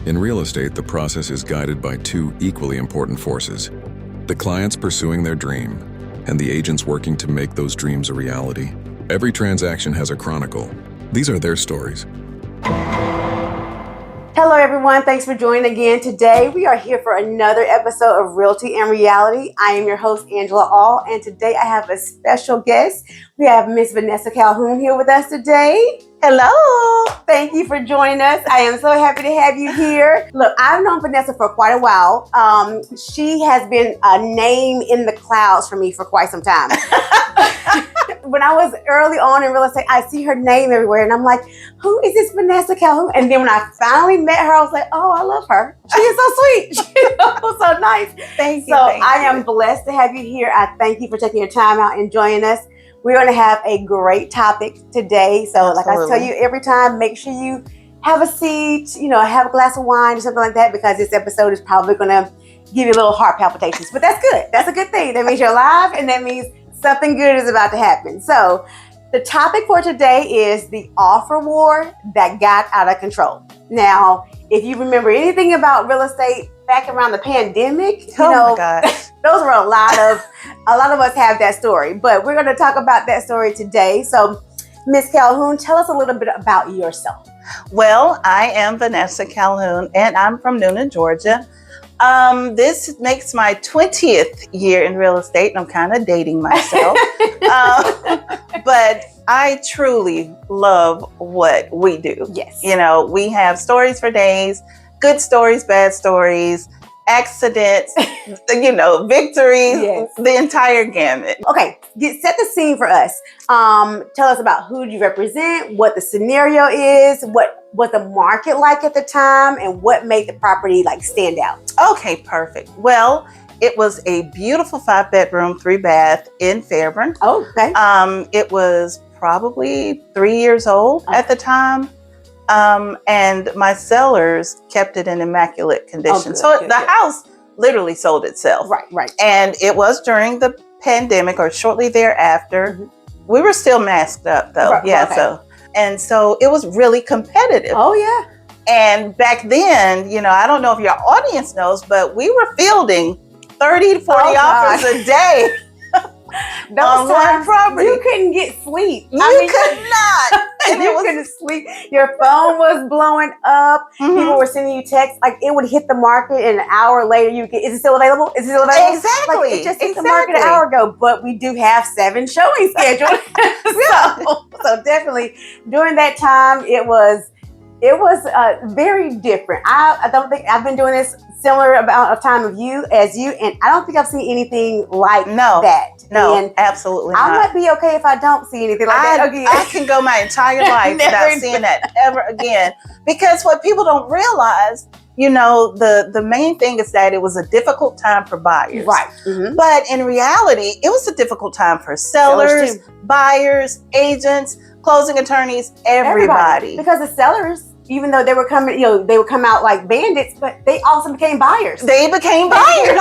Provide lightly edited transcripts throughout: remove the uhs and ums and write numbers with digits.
In real estate, the process is guided by two equally important forces: the clients pursuing their dream and the agents working to make those dreams a reality. Every transaction has a chronicle. These are their stories. Hello everyone, thanks for joining again. Today we are here for another episode of Realty and Reality. I am your host, Angela All, and today I have a special guest. We have Miss Vanessa Calhoun here with us today. Hello! Thank you for joining us. I am so happy to have you here. Look, I've known Vanessa for quite a while. She has been a name in the clouds for me for quite some time. When I was early on in real estate, I see her name everywhere, and I'm like, who is this Vanessa Calhoun? And then when I finally met her, I was like, oh, I love her. She is so sweet. She's so nice. Thank you. So I am blessed to have you here. I thank you for taking your time out and joining us. We're going to have a great topic today. So like I tell you every time, make sure you have a seat, have a glass of wine or something like that, because this episode is probably going to give you a little heart palpitations. But that's good. That's a good thing. That means you're alive, and that means something good is about to happen. So the topic for today is the offer war that got out of control. Now, if you remember anything about real estate back around the pandemic, my gosh. those were a lot of us have that story, but we're going to talk about that story today. So Ms. Calhoun, tell us a little bit about yourself. Well, I am Vanessa Calhoun, and I'm from Newnan, Georgia. This makes my 20th year in real estate, and I'm kind of dating myself. But I truly love what we do. Yes. We have stories for days, good stories, bad stories, accidents, victories, yes. The entire gamut. Okay, set the scene for us. Tell us about who you represent, what the scenario is, what the market like at the time, and what made the property stand out. Okay, perfect. Well, it was a beautiful 5-bedroom, 3-bath in Fairburn. Oh, okay. It was probably 3 years old at the time. And my sellers kept it in immaculate condition. The house literally sold itself. Right. And it was during the pandemic or shortly thereafter. Mm-hmm. We were still masked up though. Right, yeah. okay. So it was really competitive. Oh yeah. And back then, I don't know if your audience knows, but we were fielding 30 to 40 offers a day. Those times, property. You couldn't get sleep. Could not. And you couldn't sleep. Your phone was blowing up. Mm-hmm. People were sending you texts. It would hit the market, and an hour later you get, is it still available? Is it still available? Exactly. It just hit the market an hour ago, but we do have 7 showings scheduled. so definitely during that time, it was very different. I don't think I've been doing this similar amount of time as you, and I don't think I've seen anything like that. No, and absolutely I not. might be okay if I don't see anything like that again. I can go my entire life without seeing that ever again. Because what people don't realize, the main thing is that it was a difficult time for buyers. Right. Mm-hmm. But in reality, it was a difficult time for sellers, buyers, agents, closing attorneys, everybody. Because the sellers, even though they were coming, they would come out like bandits, but they also became buyers. They became buyers.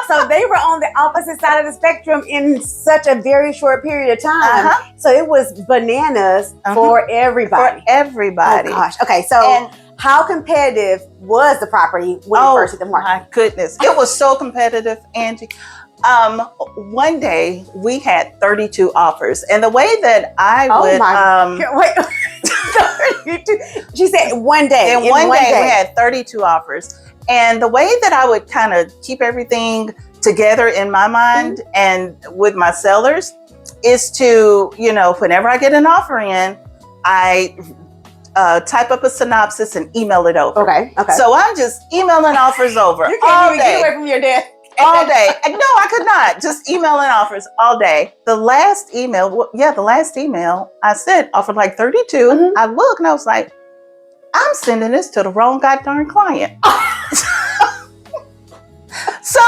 So they were on the opposite side of the spectrum in such a very short period of time. Uh-huh. So it was bananas for everybody. Oh gosh. Okay. So how competitive was the property when it first hit the market? My goodness. It was so competitive, Angie. One day we had 32 offers, and the way that I wait. She said one day. In one day we had 32 offers. And the way that I would kind of keep everything together in my mind and with my sellers is to, whenever I get an offer in, I type up a synopsis and email it over. Okay. So I'm just emailing offers over you all can't even day. get away from your desk. All day. No, I could not. Just emailing offers all day. The last email, I said offered like 32. Mm-hmm. I looked and I was like, I'm sending this to the wrong goddamn client. So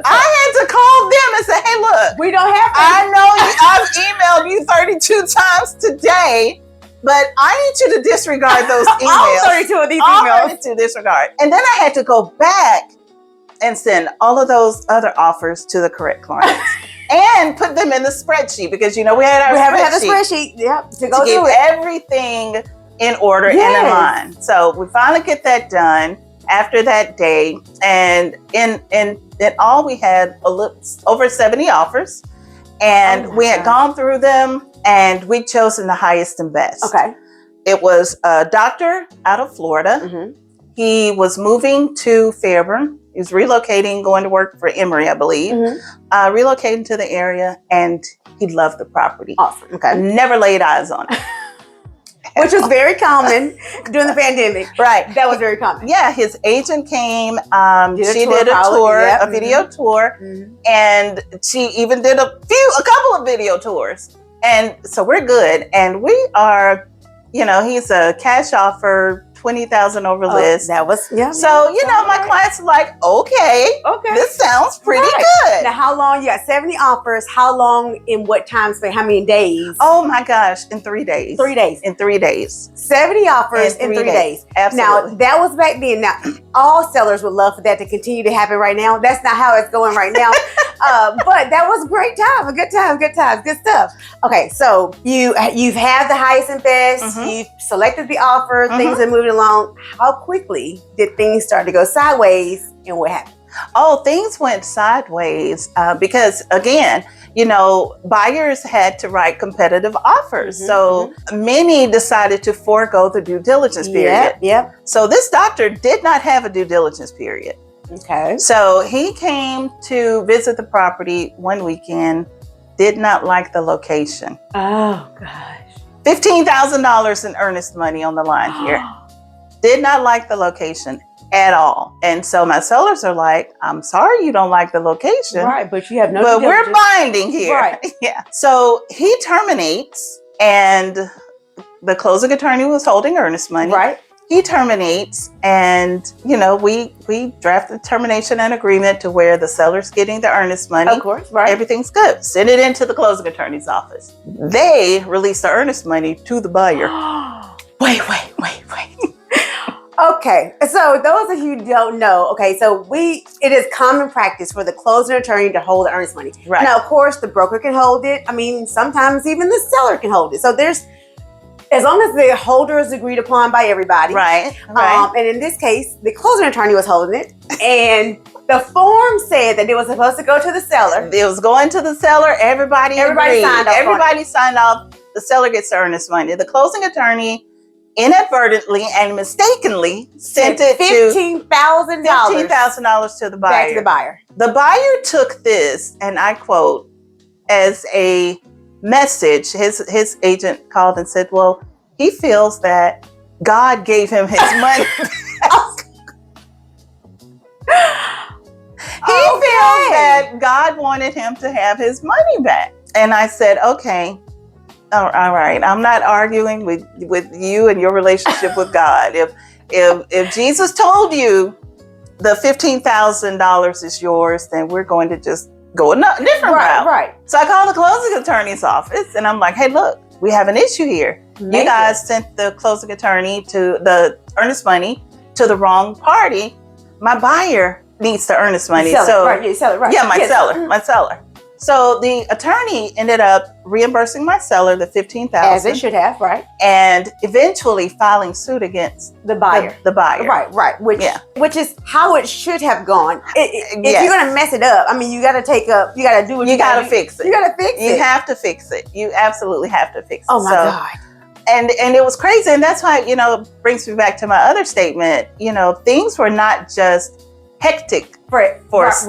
I had to call them and say, hey, look, we don't have I know I've emailed you 32 times today, but I need you to disregard those emails. All 32 of these all emails. 32 disregard. And then I had to go back and send all of those other offers to the correct clients. And put them in the spreadsheet because we had our spreadsheet. Yep, to go to through get it. everything in order and in line. So we finally get that done after that day. And in all, we had over 70 offers. And we had gone through them and we'd chosen the highest and best. Okay. It was a doctor out of Florida. Mm-hmm. He was moving to Fairburn. He was relocating, going to work for Emory, I believe. Mm-hmm. Relocating to the area, and he loved the property. Awesome. Okay. Never laid eyes on it. Which was very common during the pandemic. Right. That was very common. Yeah, his agent came. She tour did a probably, tour, yep. a video tour, Mm-hmm. and she even did a couple of video tours. And so we're good. And we are, he's a cash offer, 20,000 over list. That was, So, my clients are like, okay, this sounds pretty good. Now, how long? You got 70 offers. How long, in what time span? How many days? Oh my gosh, in 3 days. 3 days. In 3 days. 70 offers in 3 days. Absolutely. Now, that was back then. Now, all sellers would love for that to continue to happen right now. That's not how it's going right now. But that was a great time, a good time, good stuff. Okay, so you've had the highest and best. Mm-hmm. You've selected the offer. Mm-hmm. Things are moving along. How quickly did things start to go sideways, and what happened? Oh, things went sideways because, again, buyers had to write competitive offers. Mm-hmm, so many decided to forego the due diligence period. Yep. So this doctor did not have a due diligence period. Okay. So he came to visit the property one weekend, did not like the location. Oh, gosh. $15,000 in earnest money on the line here. Did not like the location at all. And so my sellers are like, I'm sorry you don't like the location. Right, but you have no But due we're diligence. binding here. Right. Yeah. So he terminates, and the closing attorney was holding earnest money. Right. He terminates, and we draft the termination and agreement to where the seller's getting the earnest money. Of course, right. Everything's good. Send it into the closing attorney's office. They release the earnest money to the buyer. Wait. Okay, so those of you who don't know, so it is common practice for the closing attorney to hold the earnest money. Right. Now, of course, the broker can hold it. I mean, sometimes even the seller can hold it. So as long as the holder is agreed upon by everybody. Right. And in this case, the closing attorney was holding it, and the form said that it was supposed to go to the seller. It was going to the seller. Everybody agreed. signed off. Everybody signed off. The seller gets the earnest money. The closing attorney inadvertently and mistakenly sent it to $15,000 to the buyer. back to the buyer. The buyer took this, and I quote, as a message. His agent called and said, well, he feels that God gave him his money. He feels that God wanted him to have his money back. And I said, okay, all right. I'm not arguing with you and your relationship with God. If Jesus told you the $15,000 is yours, then we're going to just go a different route. Right. So I called the closing attorney's office and I'm like, hey, look, we have an issue here. Major. You guys sent the closing attorney to the earnest money to the wrong party. My buyer needs the earnest money. Seller, so right, yeah, seller, right. yeah, my Yes. seller. So the attorney ended up reimbursing my seller the $15,000, As it should have, right? and eventually filing suit against The buyer. the buyer. Right. Which is how it should have gone. If Yes. you're gonna mess it up, I mean, you gotta do what You gotta do. fix it. You gotta fix You it. have to fix it. You absolutely have to fix it. Oh my God. And it was crazy, and that's why it brings me back to my other statement. Things were not just hectic for buyers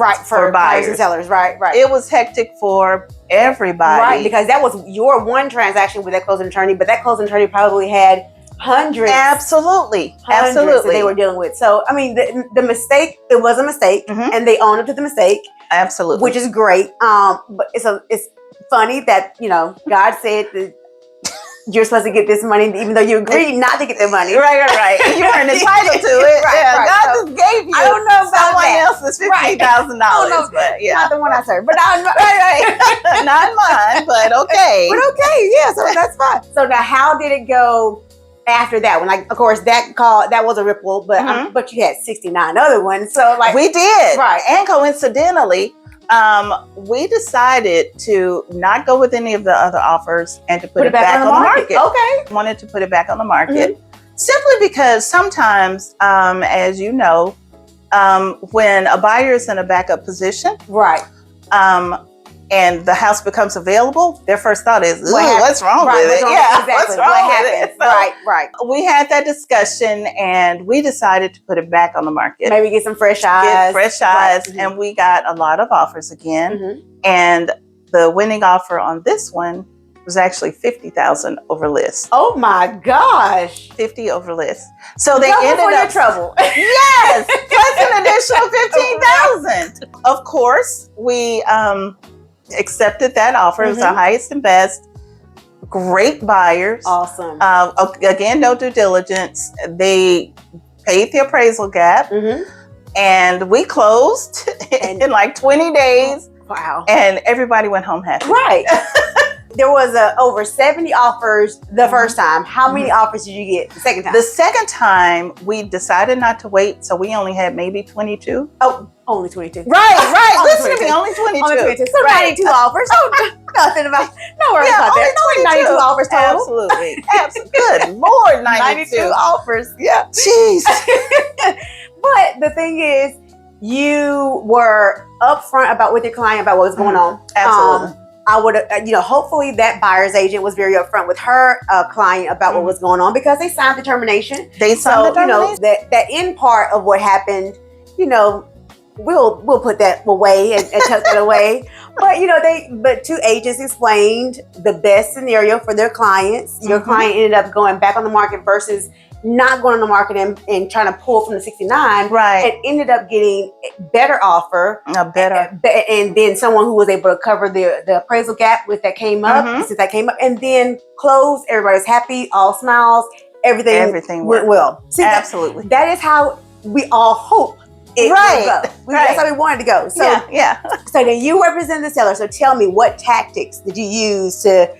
buyers and sellers, right. It was hectic for everybody, Right, because that was your one transaction with that closing attorney, but that closing attorney probably had hundreds. Absolutely. That they were dealing with. So, I mean, the mistake, it was a mistake, Mhm. and they owned up to the mistake, Absolutely. which is great. But it's funny that, God said that you're supposed to get this money, even though you agreed not to get the money. Right. You weren't entitled to it. Right. God So, just gave you I don't know about someone that. else's $15,000. No, But yeah. Not the one I served, but I know. Right. Not mine, but okay. But okay, yeah, so that's fine. So now, how did it go after that one? Like, of course, that was a ripple, but Mhm. but you had 69 other ones. So like, We did. Right. And coincidentally, we decided to not go with any of the other offers and to put it back on the market. Okay. Wanted to put it back on the market. Simply because sometimes, as you know, when a buyer is in a backup position, Right. And the house becomes available, their first thought is, "Ooh, What what's wrong Right. with What's it?" wrong- Yeah, Exactly. what's wrong What with happened? it? So Right. Right. we had that discussion, and we decided to put it back on the market. Maybe get some fresh eyes. Get fresh eyes, Right. and we got a lot of offers again. Mhm. And the winning offer on this one was actually 50,000 over list. Oh my gosh. 50 over list. So they Double ended for your up trouble. Yes, plus an additional 15,000. Of course, we accepted that offer. It was the Mhm. highest and best. Great buyers. Awesome. Again, no due diligence. They paid the appraisal gap, Mhm. and we closed in like 20 days, Wow. and everybody went home happy. Right. There was over 70 offers the first time. How many offers did you get the second time? The second time, we decided not to wait, so we only had maybe 22. Oh, only 22. Right. Only Listen to 22. me, only 22. Only 22. So Right. 92 offers. Oh, nothing about, no worries Yeah, about only that. Only 92 22. offers total. Absolutely. Good Lord, 92. offers. Yeah. Jeez. But the thing is, you were upfront about with your client about what was going on. Absolutely. I would, hopefully that buyer's agent was very upfront with her client about what was going on because they signed the termination. They signed the termination. That end part of what happened, we'll put that away and tuck that away. But two agents explained the best scenario for their clients. Your client ended up going back on the market versus not going on the market and trying to pull from the 69. Right. And ended up getting a better offer. And then someone who was able to cover the appraisal gap with that came up, since that came up, and then closed. Everybody's happy, all smiles, everything went well. See, Absolutely. that is how we all hope it will go. That's how we wanted to go. So, so then you represent the seller. So tell me, what tactics did you use to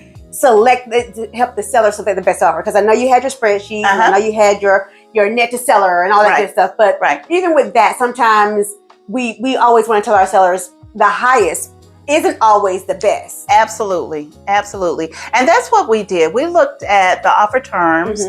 help the seller select the best offer? Because I know you had your spreadsheet, and I know you had your net to seller and all that good stuff. But even with that, sometimes we always want to tell our sellers the highest isn't always the best. Absolutely. And that's what we did. We looked at the offer terms.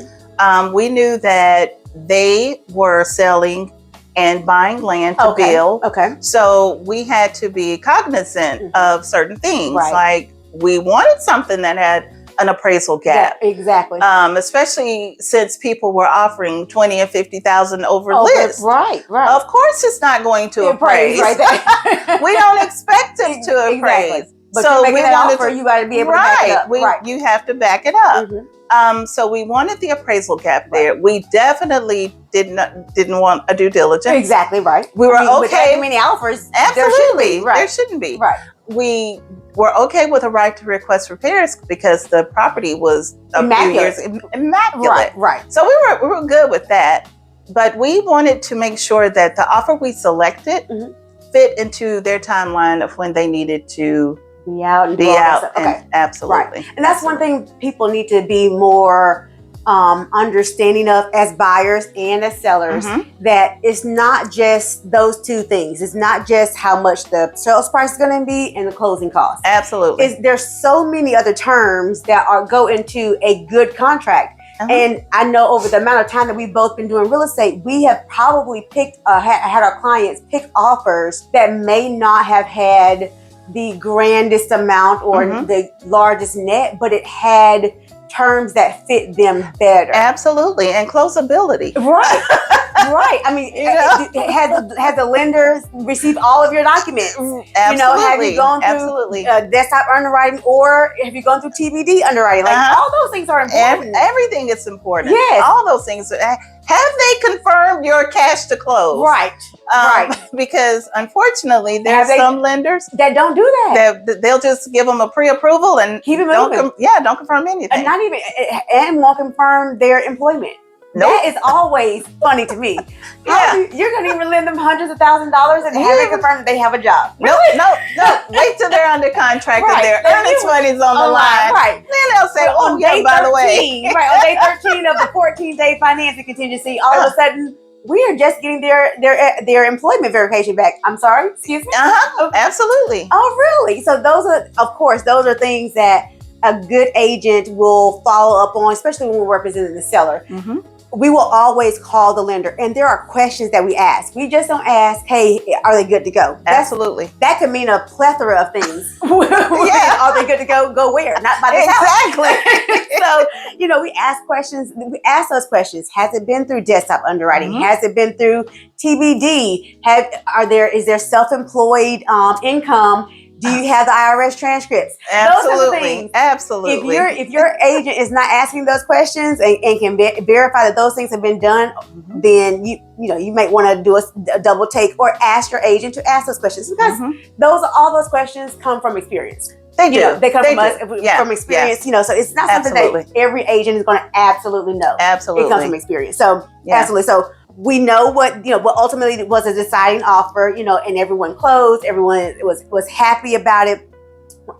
We knew that they were selling and buying land to build. Okay. So we had to be cognizant of certain things. Right. Like we wanted something that had an appraisal gap. Yeah, exactly. Especially since people were offering 20 and 50,000 over list. Right. Of course it's not going to appraise. Right there. We don't expect it to appraise. Exactly. But so you're making we that wanted offer, you got to be able to back it up. You have to back it up. So we wanted the appraisal gap there. We definitely didn't want a due diligence. Exactly right. We were okay. With that many offers, Absolutely. there shouldn't be. Right. We were okay with a right to request repairs because the property was immaculate. Right. So we were good with that. But we wanted to make sure that the offer we selected fit into their timeline of when they needed to be out. Okay. Absolutely. Right. And that's one thing people need to be more understanding of as buyers and as sellers, that it's not just those two things. It's not just how much the sales price is going to be and the closing cost. Absolutely. There's so many other terms that go into a good contract. And I know over the amount of time that we've both been doing real estate, we have probably had our clients pick offers that may not have had the grandest amount or the largest net, but it had terms that fit them better. Absolutely. And closability. Right. Right. I mean, has the lender received all of your documents? Absolutely. Have you gone through desktop underwriting, or have you gone through TBD underwriting? Like all those things are important. Everything is important. Yes. All those things. Have they confirmed your cash to close? Right. Right. Because unfortunately, there's some lenders that don't do that. They'll just give them a pre-approval and keep it moving. Don't confirm anything. And won't confirm their employment. Nope. That is always funny to me. You're going to even lend them hundreds of $1,000s and haven't confirmed that they have a job. No. Wait till they're under contract and their earnings money's on the line. Right. Then they'll say, by the way. Right, on day 13 of the 14-day financing contingency, all of a sudden, we are just getting their employment verification back. I'm sorry, excuse me? Absolutely. Oh, really? So those are things that a good agent will follow up on, especially when we're representing the seller. we will always call the lender, and there are questions that we ask. We just don't ask, hey, are they good to go? Absolutely. That could mean a plethora of things. Yeah. Are they good to go? Go where? Not by this Exactly. house. So, we ask questions. We ask those questions. Has it been through desktop underwriting? Mhm. Has it been through TBD? Is there self-employed income? Do you have the IRS transcripts? Those types of things. Absolutely. If your agent is not asking those questions and can verify that those things have been done, Mhm. then you might want to do a double take or ask your agent to ask those questions, because all those questions come from experience. They do. They come from us Yeah. from experience. Yeah. So it's not something Absolutely. that every agent is going to absolutely know. Absolutely. It comes from experience. So Yeah. absolutely. So we know what ultimately was a deciding offer, and everyone closed. Everyone was happy about it.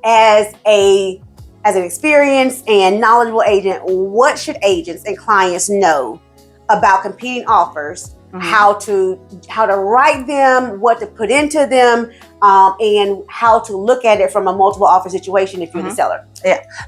As an experienced and knowledgeable agent, what should agents and clients know about competing offers? Mhm. How to write them, what to put into them, and how to look at it from a multiple offer situation if you're the seller.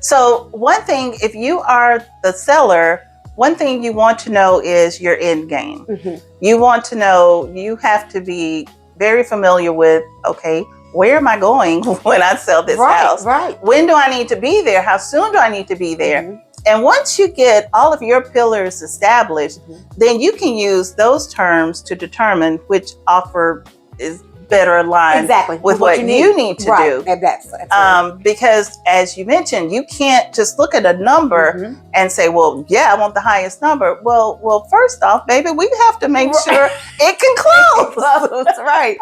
So one thing, if you are the seller, one thing you want to know is your end game. Mm-hmm. You want to know, you have to be very familiar with, okay, where am I going when I sell this house? Right. When do I need to be there? How soon do I need to be there? Mhm. And once you get all of your pillars established, Mhm. then you can use those terms to determine which offer is better aligned Exactly. with what you need to right. do. That's absolutely. Because as you mentioned, you can't just look at a number Mhm. and say, well, yeah, I want the highest number. Well, first off, baby, we have to make sure it can close. That's right.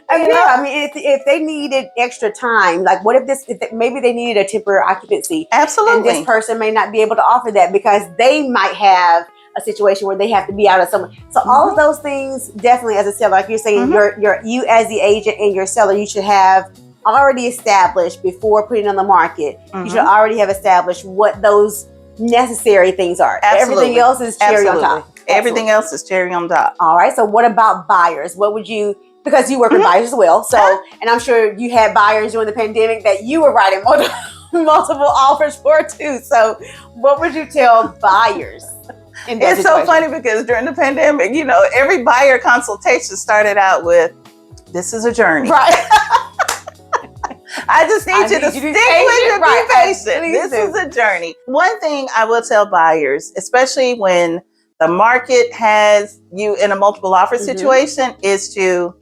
I mean, if they needed extra time, like what if maybe they needed a temporary occupancy, Absolutely. and this person may not be able to offer that because they might have a situation where they have to be out of someone. So all of those things, definitely as a seller, like you're saying, you as the agent and your seller, you should have already established before putting on the market. You should already have established what those necessary things are. Absolutely. Everything else is cherry on top. Everything else is cherry on top. All right. So what about buyers? What would you, because you work with buyers as well. So, and I'm sure you had buyers during the pandemic that you were writing multiple offers for too. So what would you tell buyers? It's so funny because during the pandemic, every buyer consultation started out with, this is a journey. Right. I just need you to stick with it, be patient. This is a journey. One thing I will tell buyers, especially when the market has you in a multiple offer situation, is to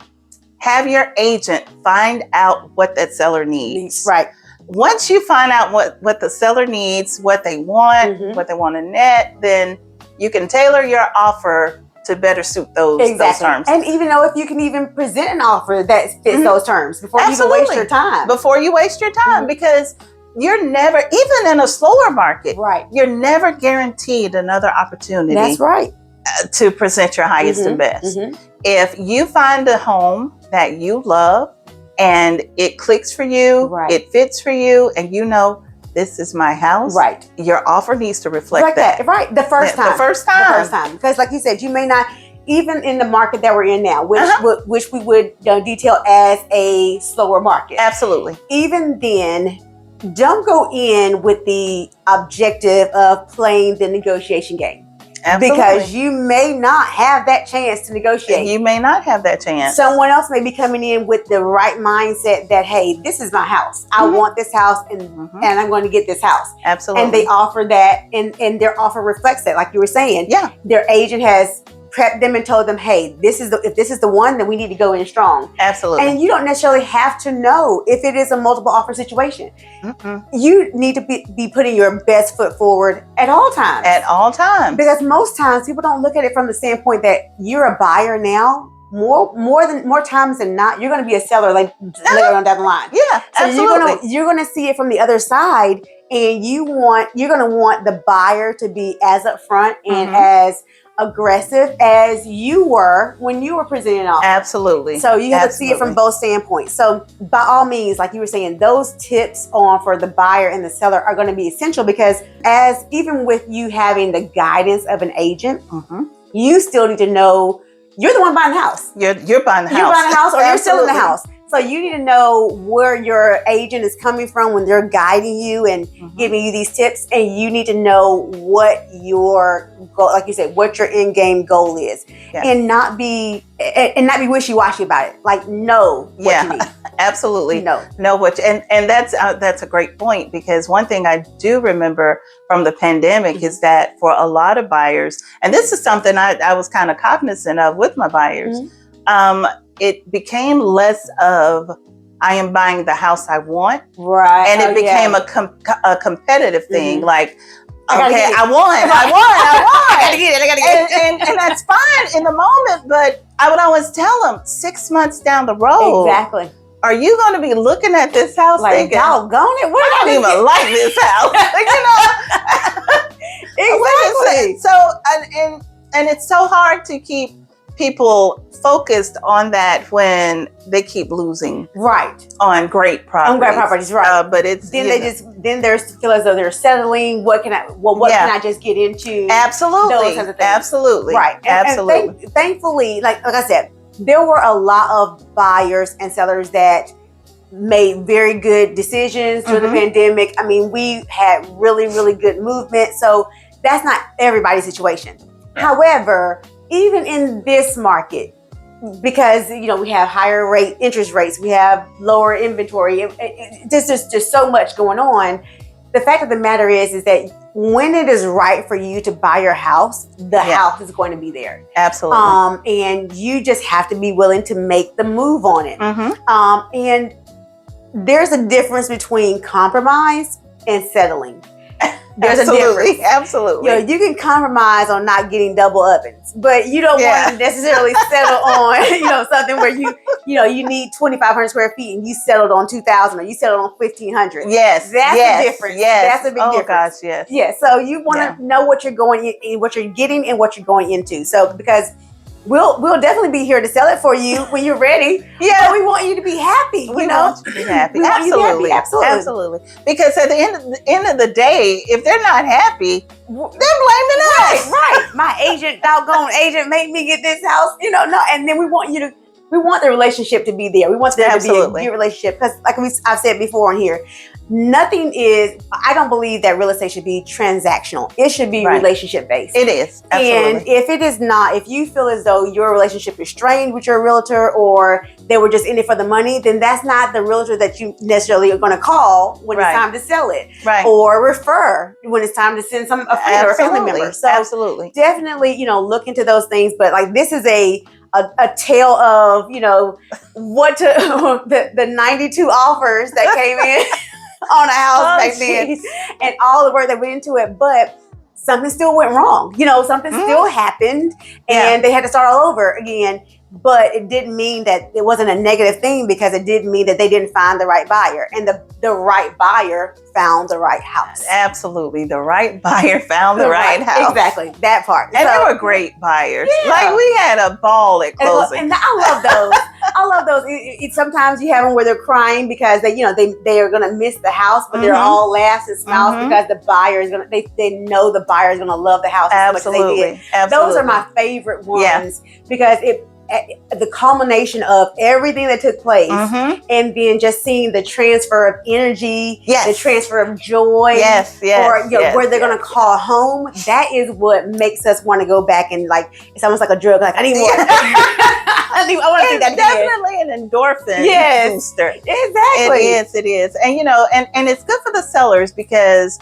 have your agent find out what that seller needs. Right. Once you find out what the seller needs, what they want, what they want to net, then you can tailor your offer to better suit those terms. And even know if you can even present an offer that fits those terms before you even waste your time. Before you waste your time, because you're never, even in a slower market, you're never guaranteed another opportunity. That's right. To present your highest and best. If you find a home that you love and it clicks for you, it fits for you, and this is my house. Right. Your offer needs to reflect that. Right. The first time. Because like you said, you may not, even in the market that we're in now, which we would detail as a slower market. Absolutely. Even then, don't go in with the objective of playing the negotiation game. Absolutely. Because you may not have that chance to negotiate. You may not have that chance. Someone else may be coming in with the right mindset that, hey, this is my house. I want this house and I'm going to get this house. Absolutely. And they offer that and their offer reflects that. Like you were saying, their agent has prepped them and told them, hey, if this is the one, then we need to go in strong. Absolutely. And you don't necessarily have to know if it is a multiple offer situation. You need to be putting your best foot forward at all times. At all times. Because most times people don't look at it from the standpoint that you're a buyer now. More times than not, you're going to be a seller later on down the line. Yeah, so absolutely. you're going to see it from the other side, and you're going to want the buyer to be as upfront and as aggressive as you were when you were presenting an offer. Absolutely. So you have to see it from both standpoints. So by all means, like you were saying, those tips for the buyer and the seller are going to be essential, because as even with you having the guidance of an agent, you still need to know you're the one buying the house. You're buying the house. You're buying the house, or you're selling the house. So you need to know where your agent is coming from when they're guiding you and giving you these tips, and you need to know what your goal, like you said, what your end game goal is, and not be wishy-washy about it. Like, know what you need. Absolutely. Know what, and that's a great point, because one thing I do remember from the pandemic is that for a lot of buyers, and this is something I was kind of cognizant of with my buyers, it became less of I am buying the house I want, right? And it became a competitive thing, like, okay, I want, I gotta get it, and that's fine in the moment, but I would always tell them 6 months down the road, exactly. Are you going to be looking at this house like, thinking, doggone it, I don't even like this house, Exactly. So, and it's so hard to keep people focused on that when they keep losing on great properties, right? But it's then they feel as though they're settling. What can I just get into? Absolutely, those kinds of things. Absolutely, right? And thankfully, like I said, there were a lot of buyers and sellers that made very good decisions during the pandemic. I mean, we had really, really good movement. So that's not everybody's situation. However, even in this market, because we have higher interest rates, we have lower inventory, there's just so much going on. The fact of the matter is that when it is right for you to buy your house, the house is going to be there. Absolutely. And you just have to be willing to make the move on it. And there's a difference between compromise and settling. There's a difference. Absolutely. You can compromise on not getting double ovens, but you don't want to necessarily settle on, something where you need 2,500 square feet and you settled on 2,000 or you settled on 1,500. Yes. That's the difference. Yes. That's a big difference. Gosh, yes. Yeah. So you want to know what you're going in, what you're getting and what you're going into. So because we'll definitely be here to sell it for you when you're ready. Yeah. But we want you to be happy. We want you to be happy. Absolutely. Absolutely. Because at the end of the day, if they're not happy, they're blaming us. Right. My doggone agent made me get this house. No. And then we want the relationship to be there. We want there to be a good relationship. Because like I've said before on here, I don't believe that real estate should be transactional. It should be relationship based. It is. Absolutely. And if it is not, if you feel as though your relationship is strained with your realtor or they were just in it for the money, then that's not the realtor that you necessarily are going to call when it's time to sell it. Right. Or refer when it's time to send a friend or a family member. So absolutely. Definitely, look into those things. But like this is a tale of, what the 92 offers that came in on a house back then, and all the work that went into it, but something still went wrong. Something still happened, and they had to start all over again. But it didn't mean that it wasn't a negative thing, because it did mean that they didn't find the right buyer, and the right buyer found the right house. Absolutely, the right buyer found the right house. Exactly, that part. And they were great buyers. Yeah. Like we had a ball at closing. And I love those. I love those. Sometimes you have them where they're crying because they are going to miss the house, but they're all laughs and smiles because the buyer is going to. They know the buyer is going to love the house as much as they did. Absolutely. Those are my favorite ones because the culmination of everything that took place, and then just seeing the transfer of energy, the transfer of joy, where they're going to call home. That is what makes us want to go back, and like it's almost like a drug. Like I need more. I want to see that. Definitely an endorphin booster. Exactly. It is, and it's good for the sellers because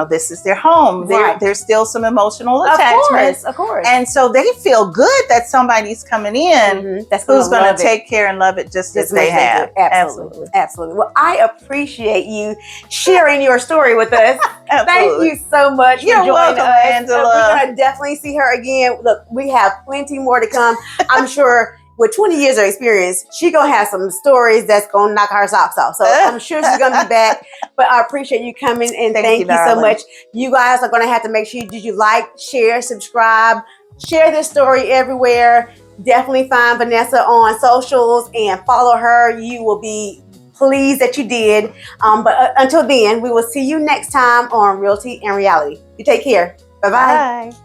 this is their home. There's still some emotional attachment. Of course. And so they feel good that somebody's coming in who's going to take care and love it just as they have. Absolutely. Well, I appreciate you sharing your story with us. Thank you so much for joining welcome, us. Angela. We're going to definitely see her again. Look, we have plenty more to come. I'm sure with 20 years of experience, she's going to have some stories that's going to knock her socks off. So I'm sure she's going to be back. But I appreciate you coming, and thank you so much. You guys are going to have to make sure you like, share, subscribe, share this story everywhere. Definitely find Vanessa on socials and follow her. You will be pleased that you did. But until then, we will see you next time on Realty and Reality. You take care. Bye-bye. Bye.